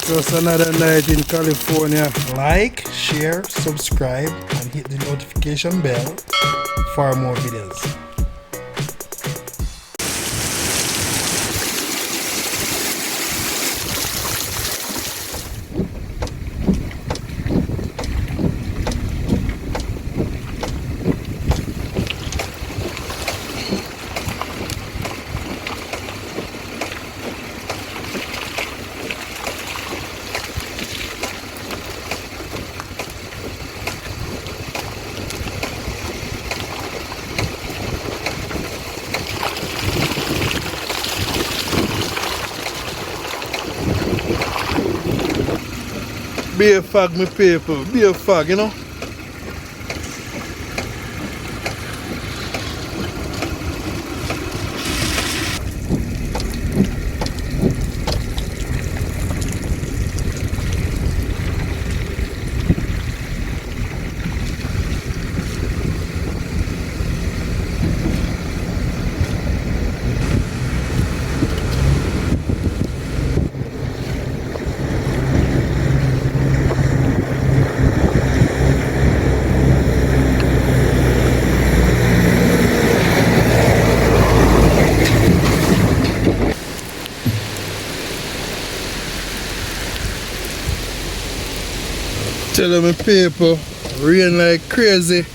Just another night in California. Like, share, subscribe, and hit the notification bell for more videos. Be a fag, me people. Be a fag, you know. Tell me people, rain like crazy.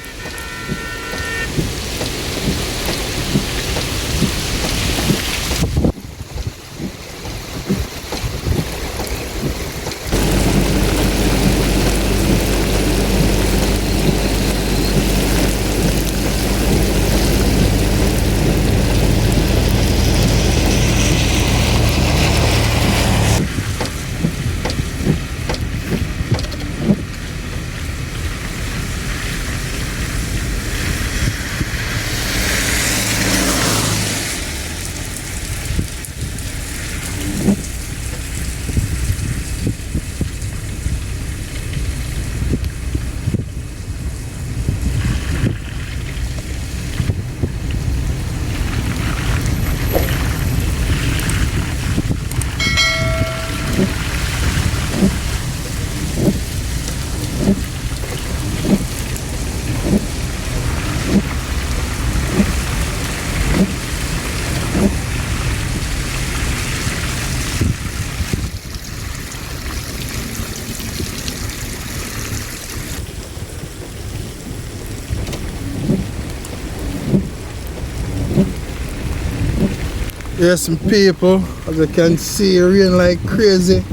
Yes, some people, as you can see, rain like crazy.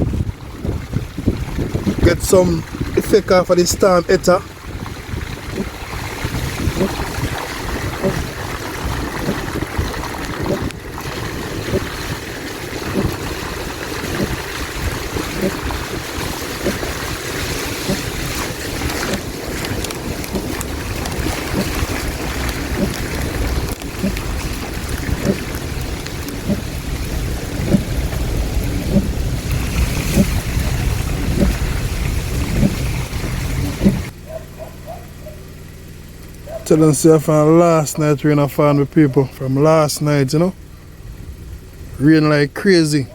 Get some effect off of the Storm Eta. Tell them say from last night rain a fall with people. From last night, you know. Rain like crazy.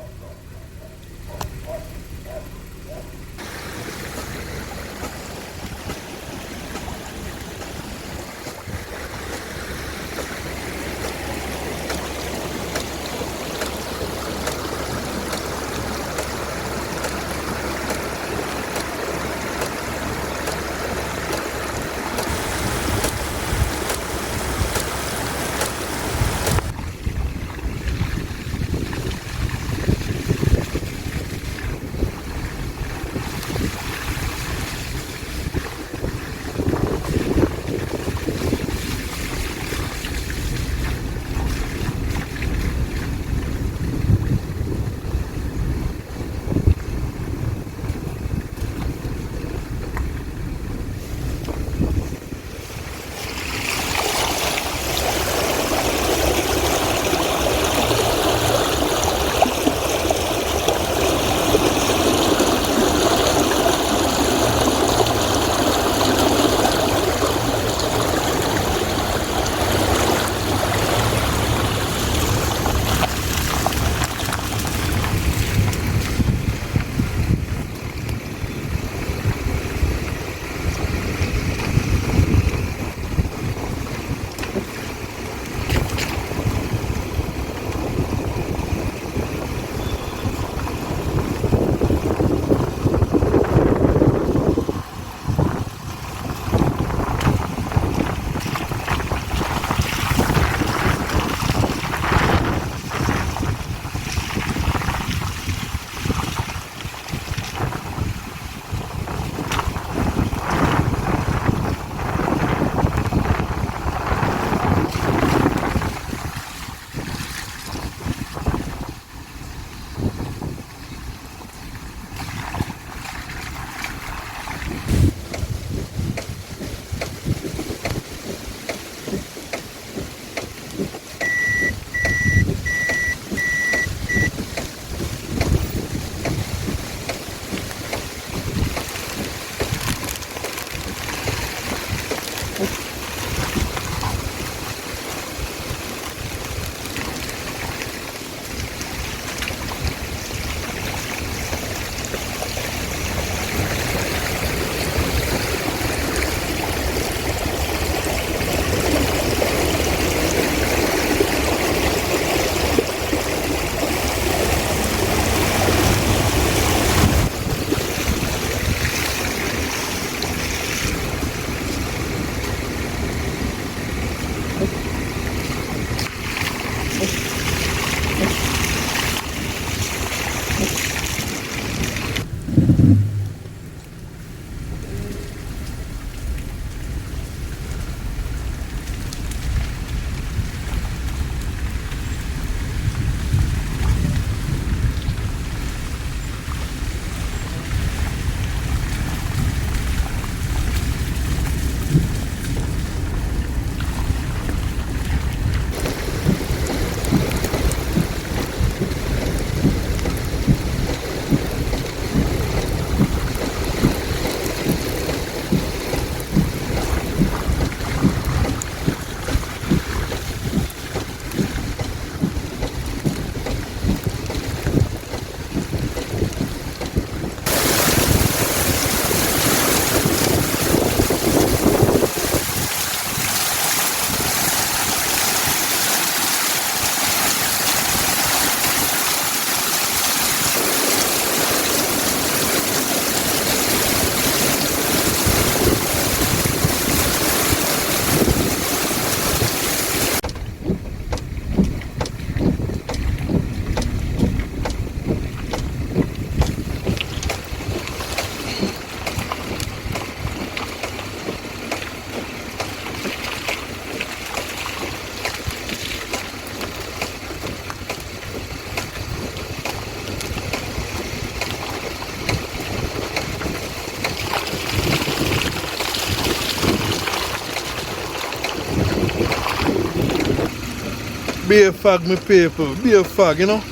Beer fog, my people. Beer fog, you know.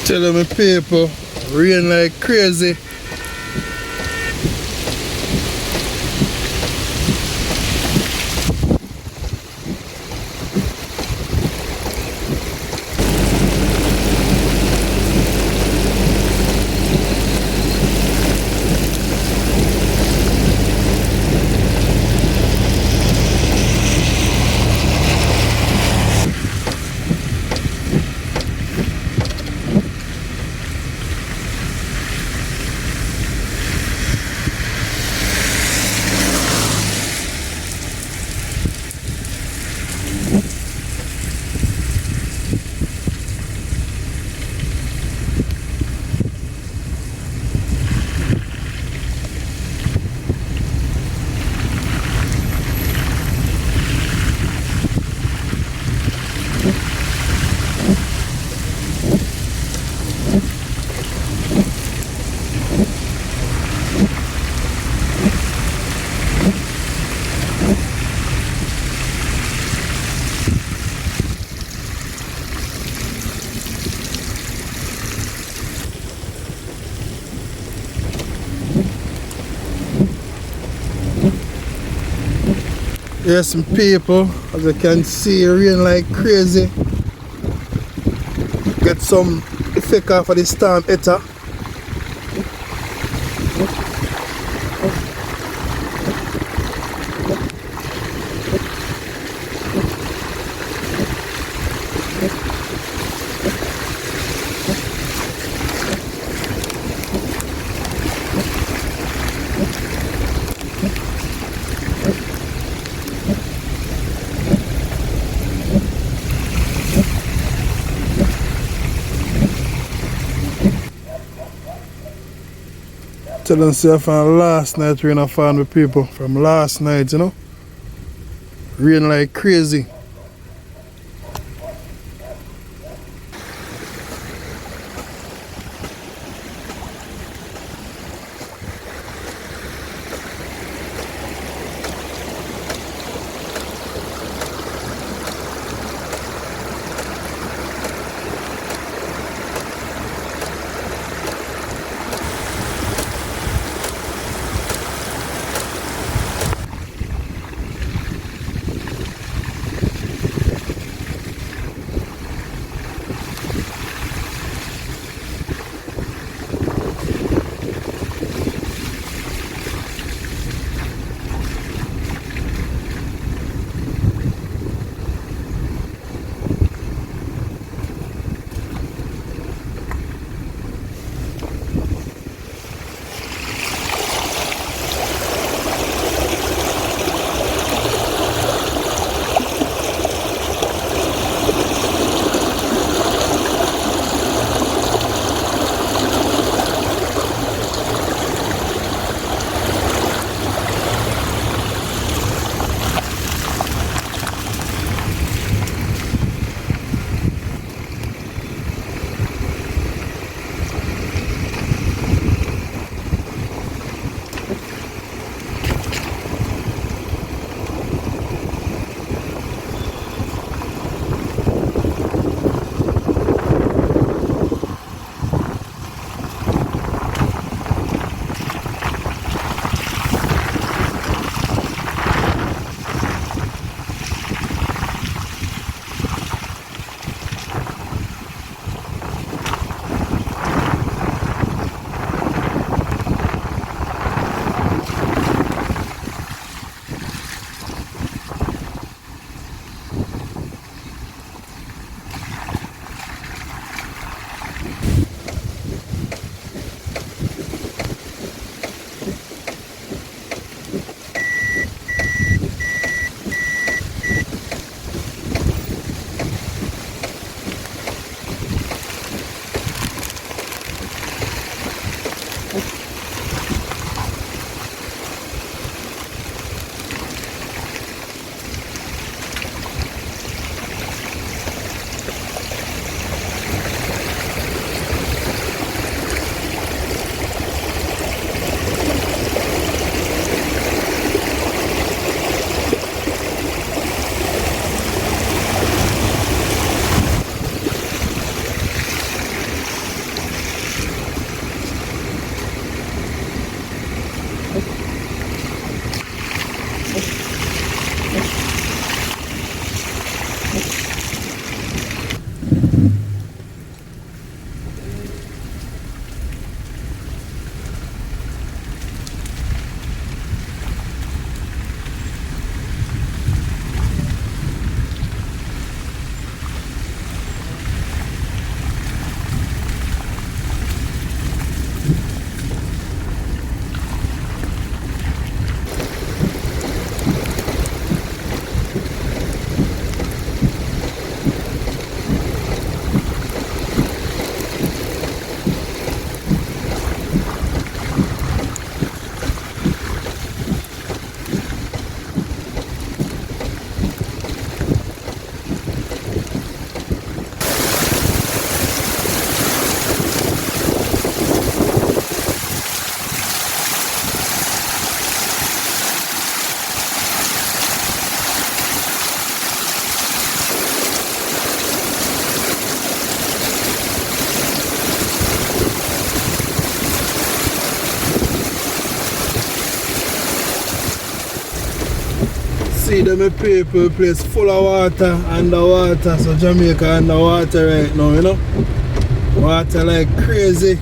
Tell them my people, rain like crazy. Yes, some people, as you can see, rain like crazy. Get some effect off of the Storm Eta. Tell them say from last night rain found with people. From last night, you know. Rain like crazy. see them people, place full of water, underwater, so Jamaica underwater right now, you know. Water like crazy.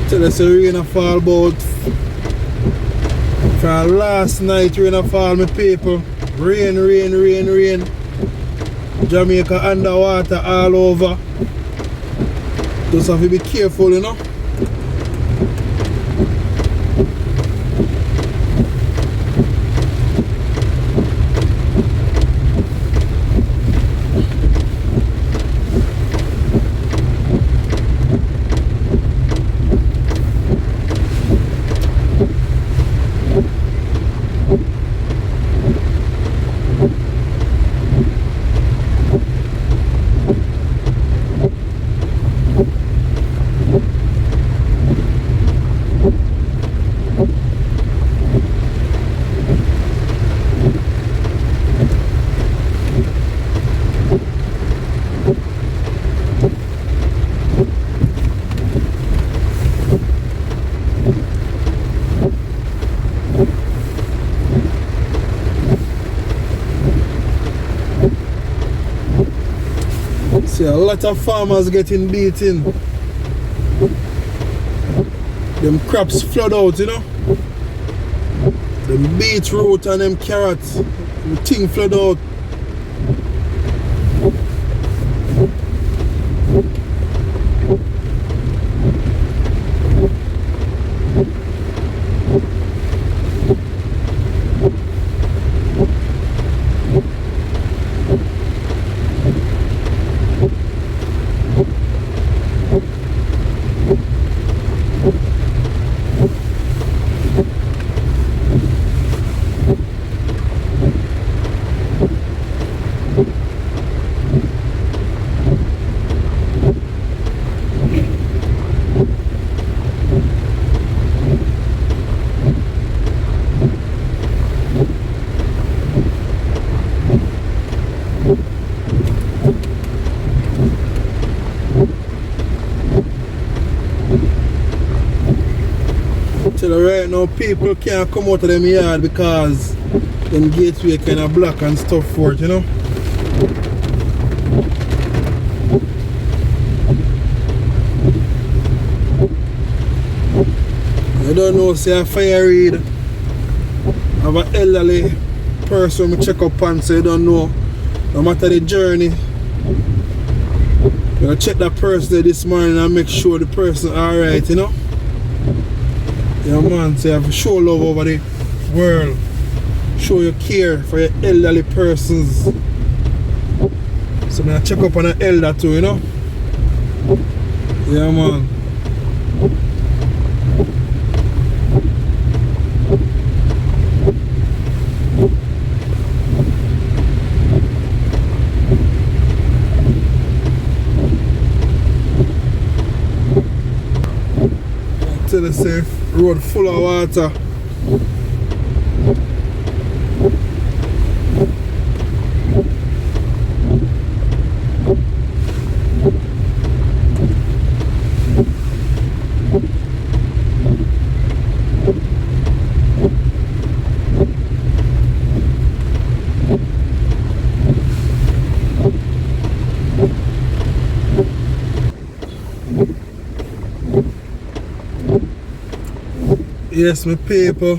Tell us the rain fall about from last night. Rain fall, my people. Rain. Jamaica underwater all over. Just have to be careful, you know. See a lot of farmers getting beaten. Them crops flood out, you know. Them beetroot and them carrots, the thing flood out. Right now people can't come out of them yard because them gateway kind of block and stuff for it, you know. I don't know, say a fire Reid have an elderly person me check up on, so you don't know. No matter the journey, you gotta check that person there this morning and make sure the person alright, you know. Yeah man, so you have to show love over the world. Show your care for your elderly persons. So I'm gonna check up on an elder too, you know. Yeah man. To the safe road full of water. Yes, my people.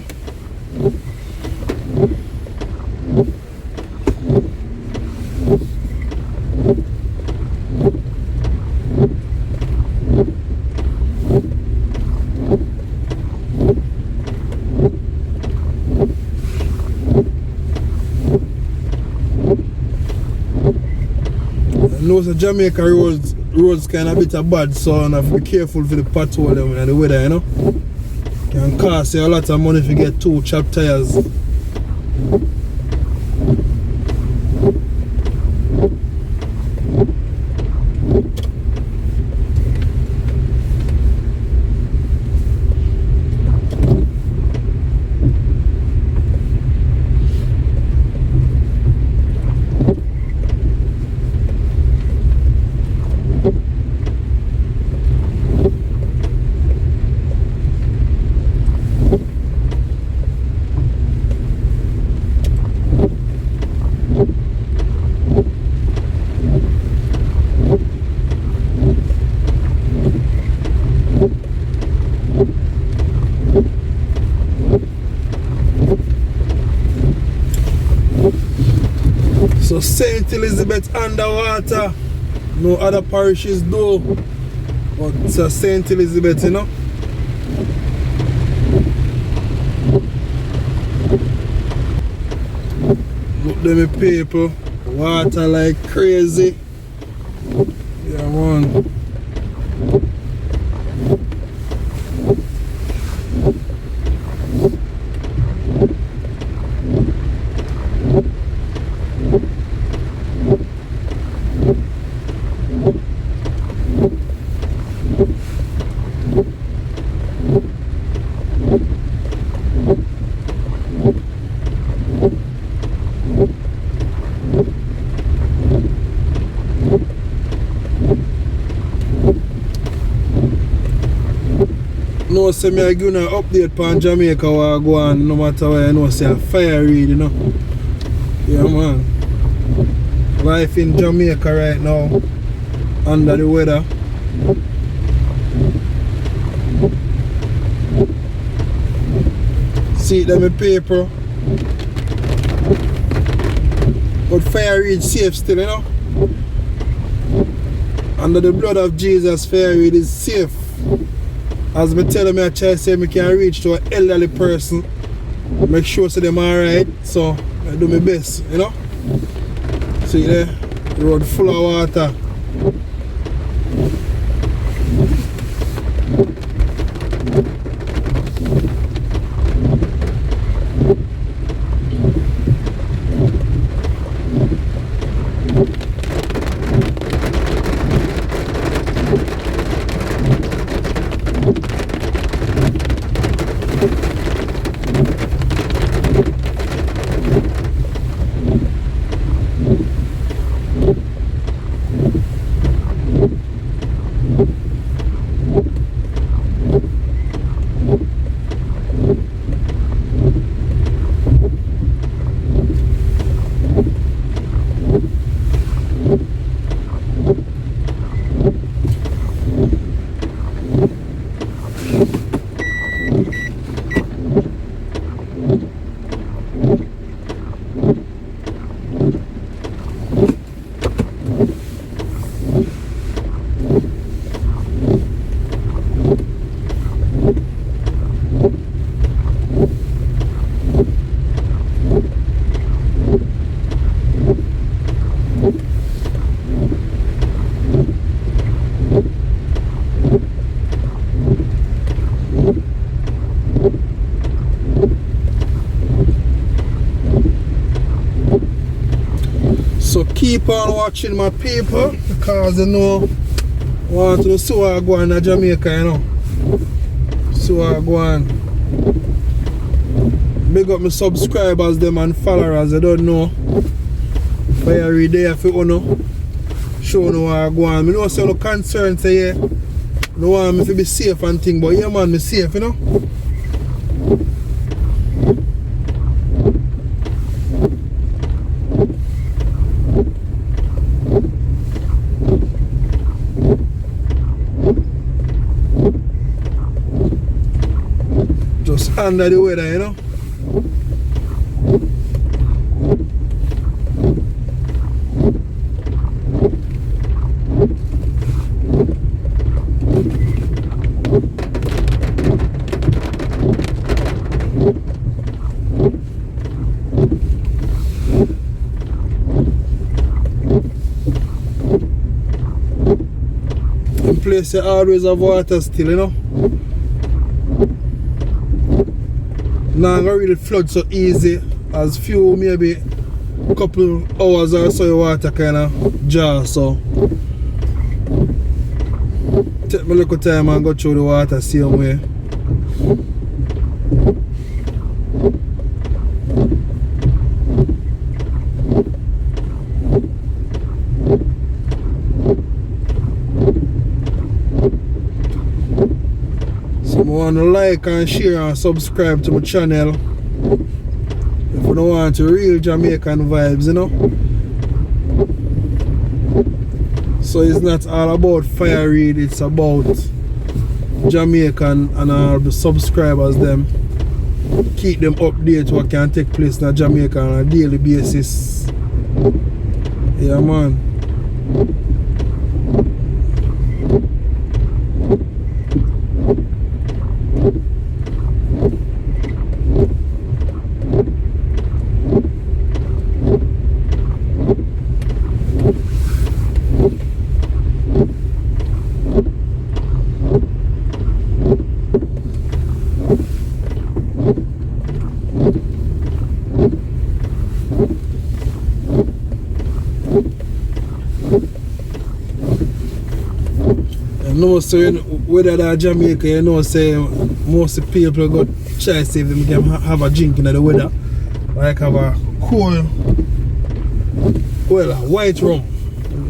I know the Jamaica roads kind of bit of bad, so I have to be careful for the pothole and the weather, you know. Can cost you a lot of money if you get 2 chopped tires. So St. Elizabeth underwater. No other parishes do. But it's a St. Elizabeth, you know. Look them people. Water like crazy. Yeah man. No, say me I give you an update on Jamaica where I go on, no matter where I know say a fire read, you know. Yeah man. Life in Jamaica right now, under the weather. See them in paper. But fire read safe still, you know. Under the blood of Jesus, fire read is safe. As me tell them, I try to say I can reach to an elderly person. Make sure so them alright. So I do my best, you know. See there? The road full of water. So keep on watching my people because you know want to see what I go on in Jamaica, you know. See what I go on. Big up my subscribers them and followers, I don't know. But every day if you know show no what I go on. I know say no concern say yeah. No want me to be safe and thing, but yeah man, me safe, you know. Just under the weather, you know. In place you always have water still, you know. Now I'm gonna really flood so easy as few maybe a couple hours or so your water kinda jar, so take my little time and go through the water same way. So I want to like and share and subscribe to my channel if you don't want to real Jamaican vibes, you know. So it's not all about fire read, it's about Jamaican and all the subscribers them. Keep them updated what can take place in Jamaica on a daily basis. Yeah, man. So whether that Jamaica, you know, say most of the people go try to see if they can have a drink in the weather. Like have a cool, well, white rum.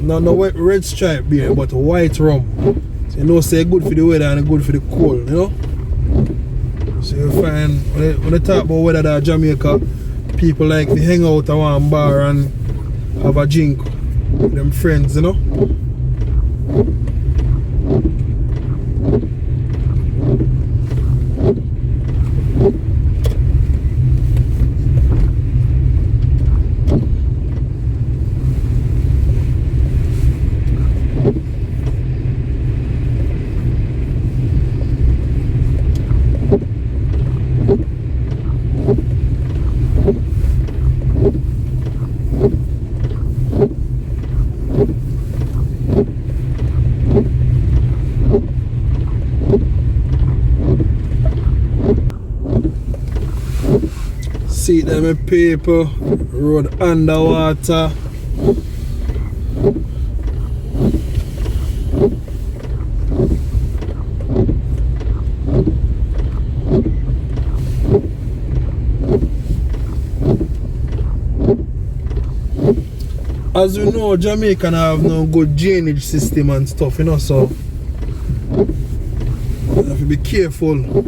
No red stripe beer, but white rum. So you know, say good for the weather and good for the cold, you know. So you find when they talk about weather that Jamaica, people like to hang out at one bar and have a drink with them friends, you know. See them people, road underwater. As you know, Jamaica have no good drainage system and stuff, you know, so you have to be careful.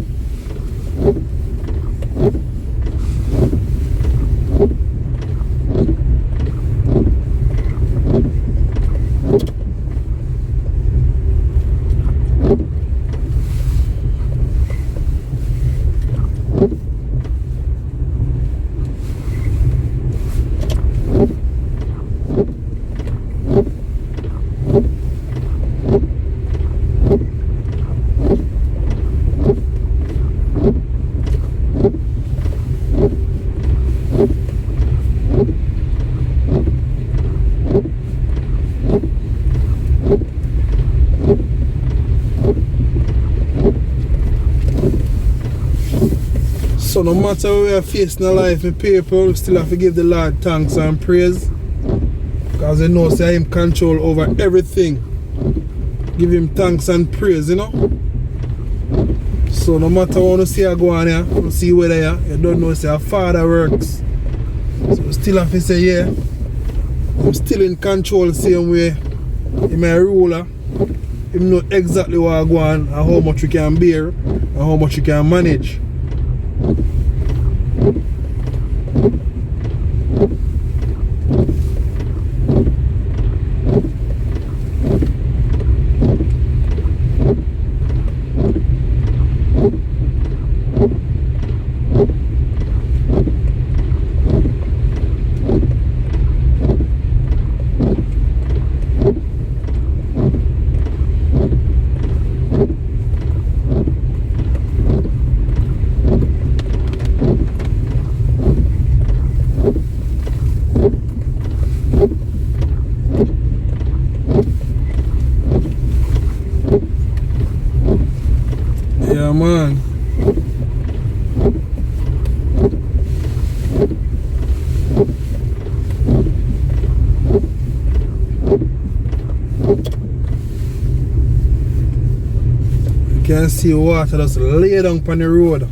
So no matter what we are facing in life, people, we still have to give the Lord thanks and praise. Because we know say Him control over everything. Give Him thanks and praise, you know. So no matter what you see I go on here, you see whether you don't know say our Father works. So we still have to say, yeah, I'm still in control the same way. He's a ruler. He know exactly what I go on and how much we can bear and how much we can manage. Yeah, man. You can see water just lay down on the road.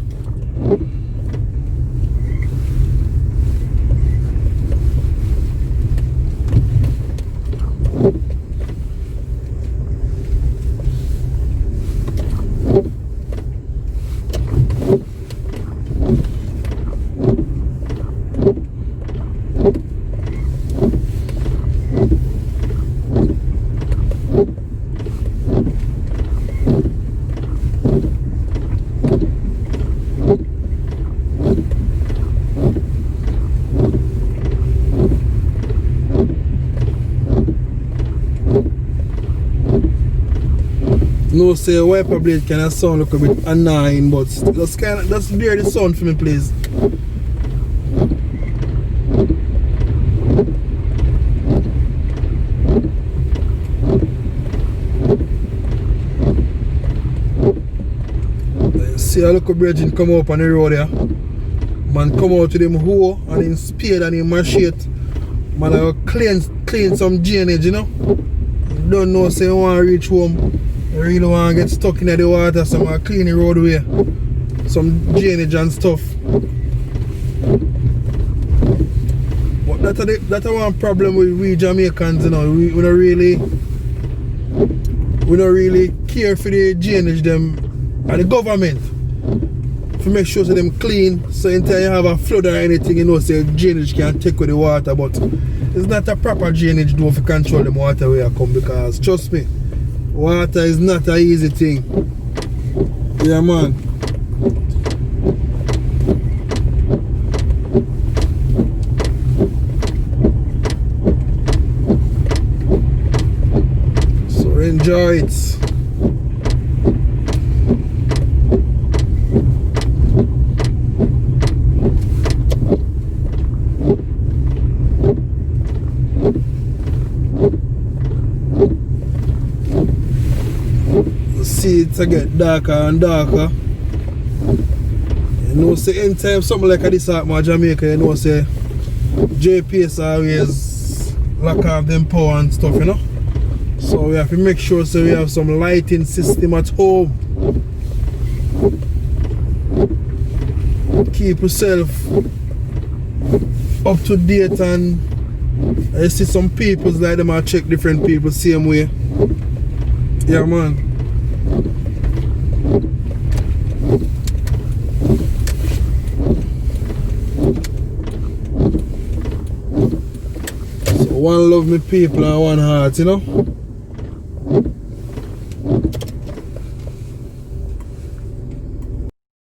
No say wiper blade kind of sound look a bit annoying, but just bear the sound for me, please. See a little bridge come up on the road here. Man come out with him hoe and him spade and him machete. Man I clean some drainage, you know. Don't know say you want to reach home. You really want to get stuck in the water, so I clean the roadway. Some drainage and stuff. But that's one problem with we Jamaicans, you know. We don't really care for the drainage them and the government. To make sure so them clean, so until you have a flood or anything, you know, say drainage can take with the water, but it's not a proper drainage though to control them water where you come, because trust me, water is not an easy thing. Yeah, man. So enjoy it. See it to get darker and darker. You know, say anytime something like this happen in Jamaica, you know, say JPS always lock off them power and stuff, you know. So we have to make sure so we have some lighting system at home. Keep yourself up to date, and I see some people like them I check different people same way. Yeah, man. So one love me people and one heart, you know.